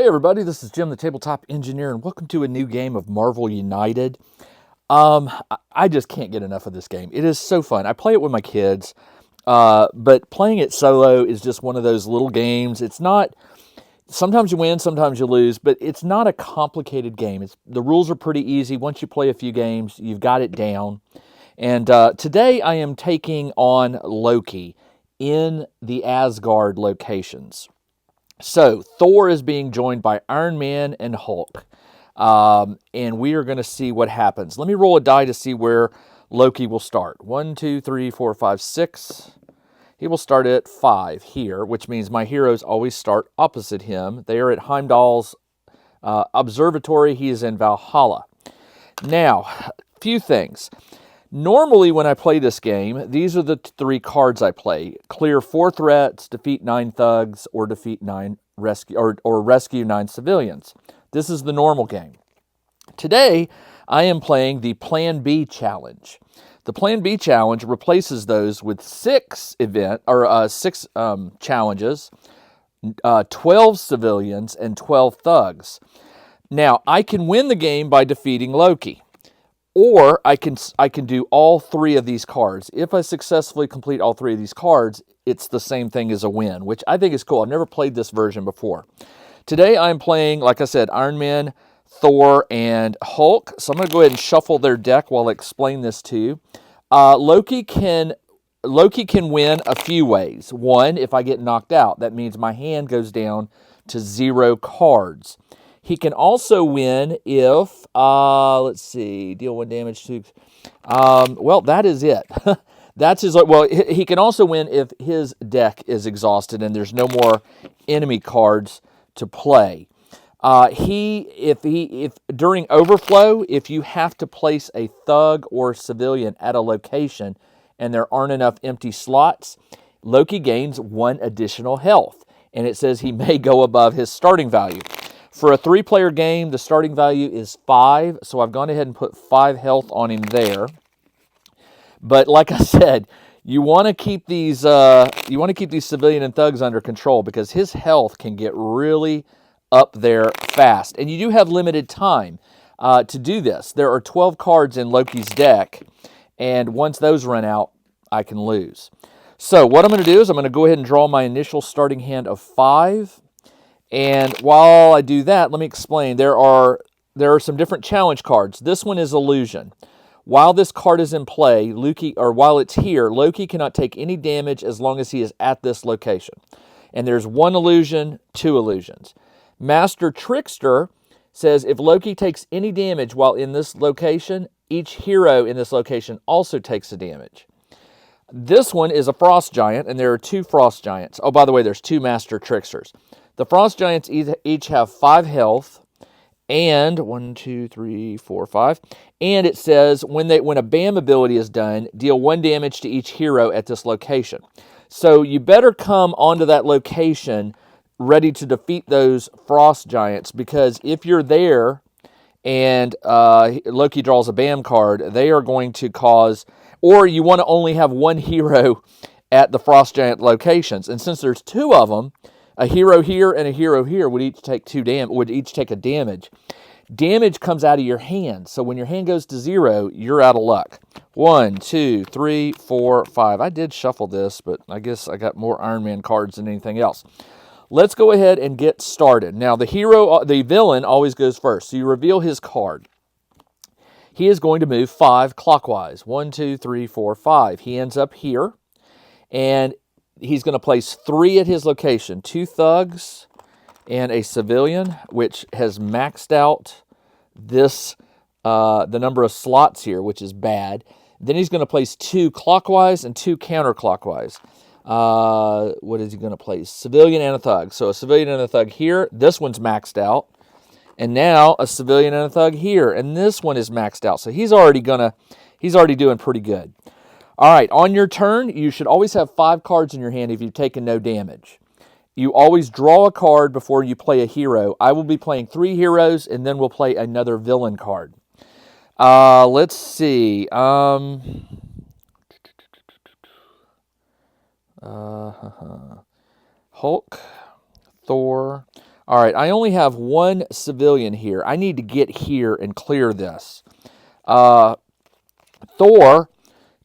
Hey everybody, this is Jim the Tabletop Engineer, and welcome to a new game of Marvel United. I just can't get enough of this game. It is so fun. I play it with my kids, but playing it solo is just one of those little games. It's not, sometimes you win, sometimes you lose, but it's not a complicated game. The rules are pretty easy. Once you play a few games, you've got it down. And today I am taking on Loki in the Asgard locations. So, Thor is being joined by Iron Man and Hulk. And we are going to see what happens. Let me roll a die to see where Loki will start. 1, 2, 3, 4, 5, 6. He will start at 5 here, which means my heroes always start opposite him. They are at Heimdall's observatory. He is in Valhalla. Now, a few things. Normally, when I play this game, these are the 3 cards I play. Clear 4 threats, defeat 9 thugs, or defeat 9 or rescue 9 civilians. This is the normal game. Today, I am playing the Plan B challenge. The Plan B challenge replaces those with 6 challenges, 12 civilians, and 12 thugs. Now, I can win the game by defeating Loki. Or I can do all 3 of these cards. If I successfully complete all 3 of these cards, it's the same thing as a win, which I think is cool. I've never played this version before. Today I'm playing, like I said, Iron Man, Thor, and Hulk. So I'm going to go ahead and shuffle their deck while I explain this to you. Loki can win a few ways. One, if I get knocked out, that means my hand goes down to 0 cards. He can also win if, let's see, deal 1 damage to, well, that is it. That's his, well, he can also win if his deck is exhausted and there's no more enemy cards to play. If during overflow, if you have to place a thug or civilian at a location and there aren't enough empty slots, Loki gains 1 additional health. And it says he may go above his starting value. For a 3-player game, the starting value is 5, so I've gone ahead and put 5 health on him there. But like I said, you want to keep these civilian and thugs under control because his health can get really up there fast, and you do have limited time to do this. There are 12 cards in Loki's deck, and once those run out, I can lose. So what I'm going to do is I'm going to go ahead and draw my initial starting hand of 5. And while I do that, let me explain. There are some different challenge cards. This one is Illusion. While this card is in play, while it's here, Loki cannot take any damage as long as he is at this location. And there's 1 illusion, 2 illusions. Master Trickster says if Loki takes any damage while in this location, each hero in this location also takes the damage. This one is a Frost Giant, and there are 2 Frost Giants. Oh, by the way, there's 2 Master Tricksters. The Frost Giants each have 5 health, and 1, 2, 3, 4, 5. And it says when a BAM ability is done, deal 1 damage to each hero at this location. So you better come onto that location ready to defeat those Frost Giants, because if you're there and Loki draws a BAM card, they are going to cause, or you want to only have 1 hero at the Frost Giant locations. And since there's 2 of them, a hero here and a hero here would each take a damage. Damage comes out of your hand, so when your hand goes to 0, you're out of luck. 1, 2, 3, 4, 5. I did shuffle this, but I guess I got more Iron Man cards than anything else. Let's go ahead and get started. Now, the villain always goes first, so you reveal his card. He is going to move 5 clockwise. 1, 2, 3, 4, 5. He ends up here, and he's going to place 3 at his location. 2 thugs and a civilian, which has maxed out the number of slots here, which is bad. Then he's going to place 2 clockwise and 2 counterclockwise. What is he going to place? Civilian and a thug. So a civilian and a thug here. This one's maxed out. And now a civilian and a thug here. And this one is maxed out. So he's already doing pretty good. All right, on your turn, you should always have 5 cards in your hand if you've taken no damage. You always draw a card before you play a hero. I will be playing 3 heroes, and then we'll play another villain card. Let's see. Hulk, Thor. All right, I only have one civilian here. I need to get here and clear this. Thor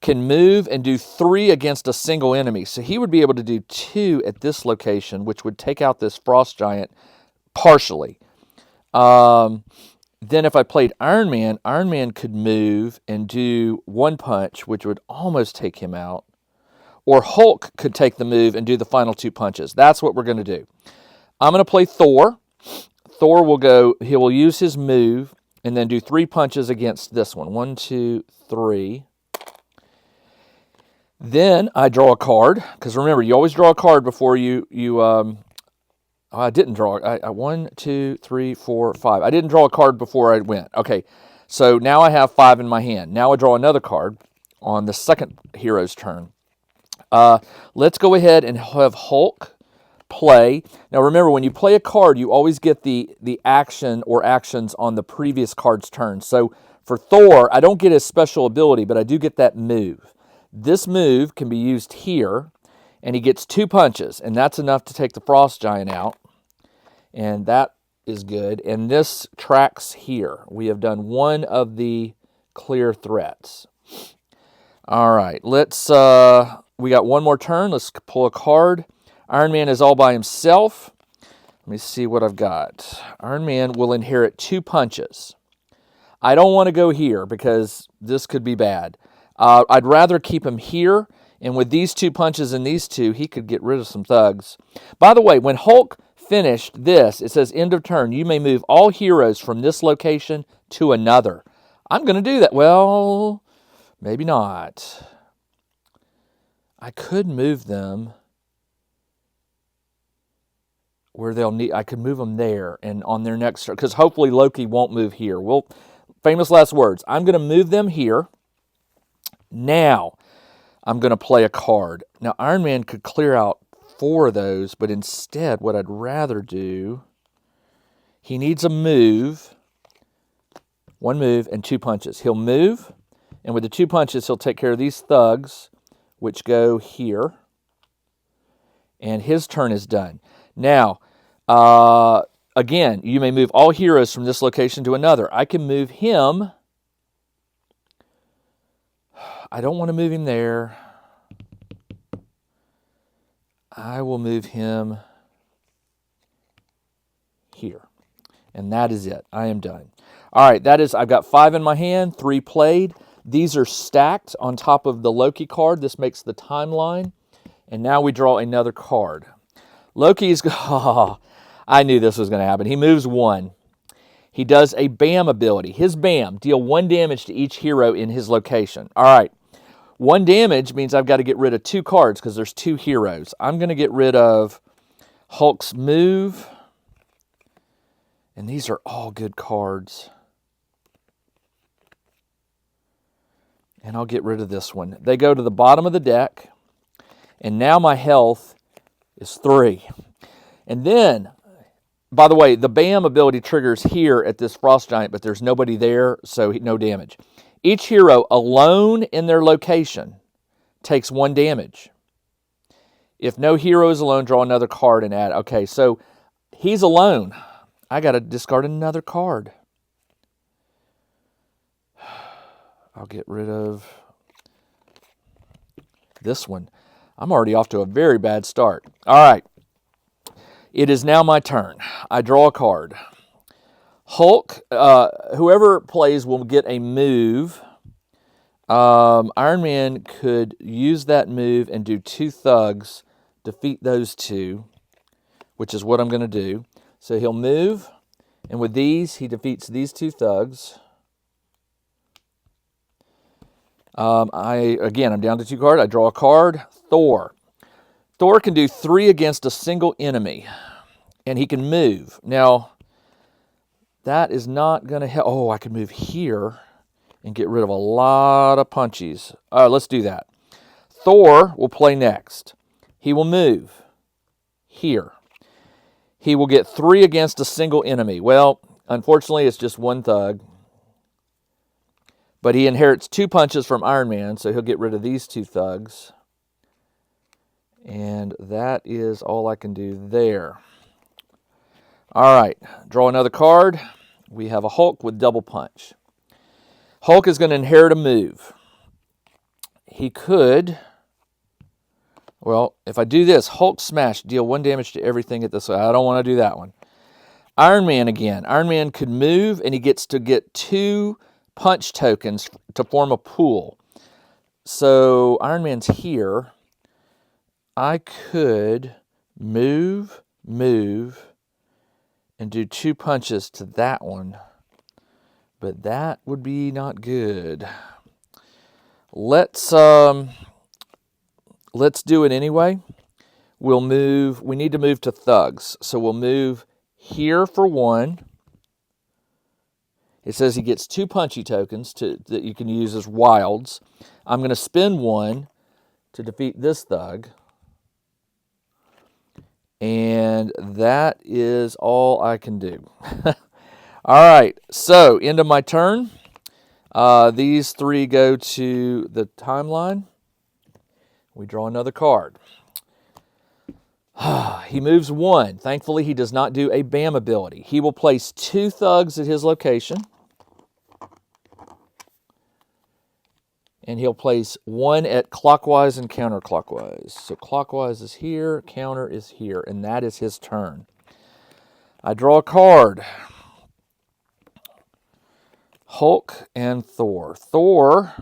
can move and do 3 against a single enemy. So he would be able to do 2 at this location, which would take out this frost giant partially. Then if I played Iron Man could move and do 1 punch, which would almost take him out. Or Hulk could take the move and do the final 2 punches. That's what we're going to do. I'm going to play Thor. Thor will go, he will use his move and then do 3 punches against this one. 1, 2, 3. Then I draw a card, because remember, you always draw a card before I didn't draw. 1, 2, 3, 4, 5. I didn't draw a card before I went. Okay, so now I have 5 in my hand. Now I draw another card on the second hero's turn. Let's go ahead and have Hulk play. Now remember, when you play a card, you always get the action or actions on the previous card's turn. So for Thor, I don't get his special ability, but I do get that move. This move can be used here, and he gets 2 punches, and that's enough to take the frost giant out, and that is good. And this tracks here. We have done 1 of the clear threats. All right, let's, we got 1 more turn. Let's pull a card. Iron Man is all by himself. Let me see what I've got. Iron Man will inherit 2 punches. I don't want to go here because this could be bad. I'd rather keep him here, and with these 2 punches and these 2, he could get rid of some thugs. By the way, when Hulk finished this, it says end of turn. You may move all heroes from this location to another. I'm going to do that. Well, maybe not. I could move them where they'll need. I could move them there and on their next turn, because hopefully Loki won't move here. Well, famous last words. I'm going to move them here. Now, I'm going to play a card. Now, Iron Man could clear out 4 of those, but instead, what I'd rather do, he needs a move, 1 move and 2 punches. He'll move, and with the 2 punches, he'll take care of these thugs, which go here, and his turn is done. Now, again, you may move all heroes from this location to another. I can move him. I don't want to move him there. I will move him here. And that is it. I am done. All right, that is, I've got 5 in my hand, 3 played. These are stacked on top of the Loki card. This makes the timeline. And now we draw another card. Loki's, oh, I knew this was going to happen. He moves 1. He does a BAM ability. His BAM, deal 1 damage to each hero in his location. All right. 1 damage means I've got to get rid of 2 cards because there's 2 heroes. I'm going to get rid of Hulk's move. And these are all good cards. And I'll get rid of this one. They go to the bottom of the deck. And now my health is 3. And then, by the way, the BAM ability triggers here at this frost giant, but there's nobody there, so no damage. Each hero alone in their location takes 1 damage. If no hero is alone, draw another card and add. Okay, so he's alone. I got to discard another card. I'll get rid of this one. I'm already off to a very bad start. All right. It is now my turn. I draw a card. Hulk, whoever plays will get a move. Iron Man could use that move and do 2 thugs, defeat those 2, which is what I'm going to do. So he'll move, and with these, he defeats these 2 thugs. I'm down to 2 cards. I draw a card. Thor. Thor can do 3 against a single enemy, and he can move. Now, that is not going to help. Oh, I can move here and get rid of a lot of punchies. Let's do that. Thor will play next. He will move here. He will get 3 against a single enemy. Well, unfortunately, it's just 1 thug. But he inherits 2 punches from Iron Man, so he'll get rid of these 2 thugs. And that is all I can do there. All right, draw another card. We have a Hulk with double punch. Hulk is going to inherit a move. He could, well, if I do this, Hulk smash, deal 1 damage to everything at this. I don't want to do that one. Iron Man again. Iron Man could move, and he gets to get 2 punch tokens to form a pool. So Iron Man's here. I could move, and do 2 punches to that one. But that would be not good. Let's do it anyway. We'll move. We need to move to thugs. So we'll move here for 1. It says he gets 2 punchy tokens that you can use as wilds. I'm going to spend 1 to defeat this thug. And that is all I can do. All right, so end of my turn. These 3 go to the timeline. We draw another card. He moves 1. Thankfully, he does not do a BAM ability. He will place 2 thugs at his location. And he'll place 1 at clockwise and counterclockwise. So clockwise is here, counter is here, and that is his turn. I draw a card. Hulk and Thor. Thor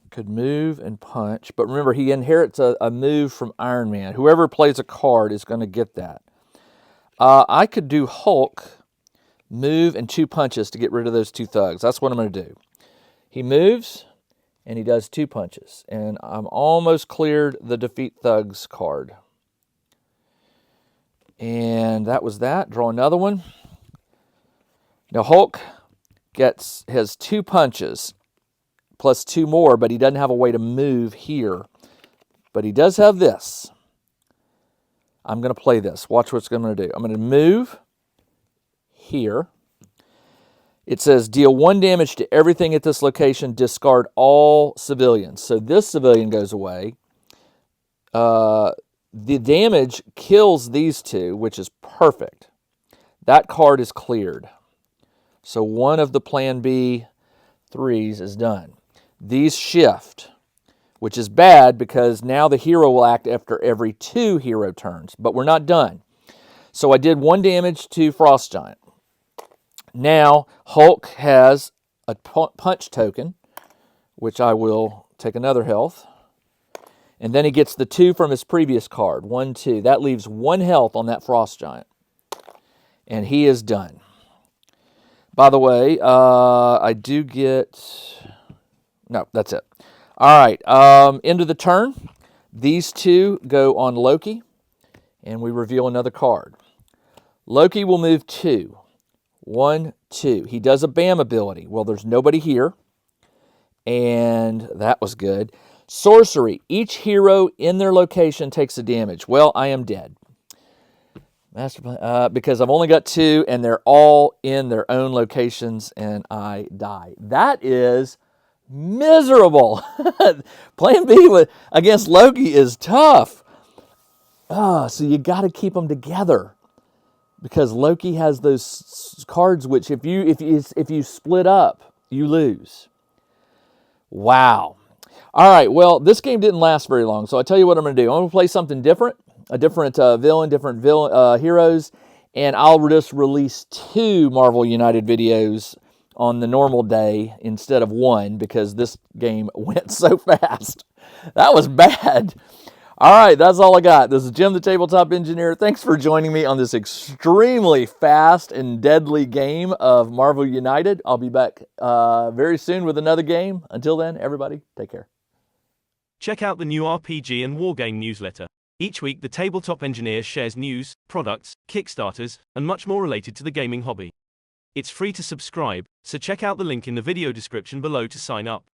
could move and punch, but remember, he inherits a move from Iron Man. Whoever plays a card is going to get that. I could do Hulk, move, and 2 punches to get rid of those 2 thugs. That's what I'm going to do. He moves, and he does 2 punches. And I'm almost cleared the Defeat Thugs card. And that was that. Draw another one. Now, Hulk has 2 punches, plus 2 more, but he doesn't have a way to move here. But he does have this. I'm going to play this. Watch what I'm going to do. I'm going to move here. It says, deal 1 damage to everything at this location, discard all civilians. So this civilian goes away. The damage kills these 2, which is perfect. That card is cleared. So 1 of the Plan B 3s is done. These shift, which is bad because now the hero will act after every 2 hero turns. But we're not done. So I did 1 damage to Frost Giant. Now, Hulk has a punch token, which I will take another health. And then he gets the 2 from his previous card. 1, 2. That leaves 1 health on that Frost Giant. And he is done. By the way, I do get... No, that's it. All right, end of the turn. These 2 go on Loki. And we reveal another card. Loki will move 2. 1, 2. He does a BAM ability. Well, there's nobody here. And that was good. Sorcery. Each hero in their location takes a damage. Well, I am dead. Master plan, because I've only got 2, and they're all in their own locations, and I die. That is miserable. Plan B against Loki is tough. So you got to keep them together. Because Loki has those cards which if you split up, you lose. Wow. All right, well, this game didn't last very long, so I tell you what I'm going to do. I'm going to play something different, a different villain, different heroes, and I'll just release 2 Marvel United videos on the normal day instead of 1 because this game went so fast. That was bad. All right, that's all I got. This is Jim, the Tabletop Engineer. Thanks for joining me on this extremely fast and deadly game of Marvel United. I'll be back very soon with another game. Until then, everybody, take care. Check out the new RPG and Wargame newsletter. Each week, the Tabletop Engineer shares news, products, Kickstarters, and much more related to the gaming hobby. It's free to subscribe, so check out the link in the video description below to sign up.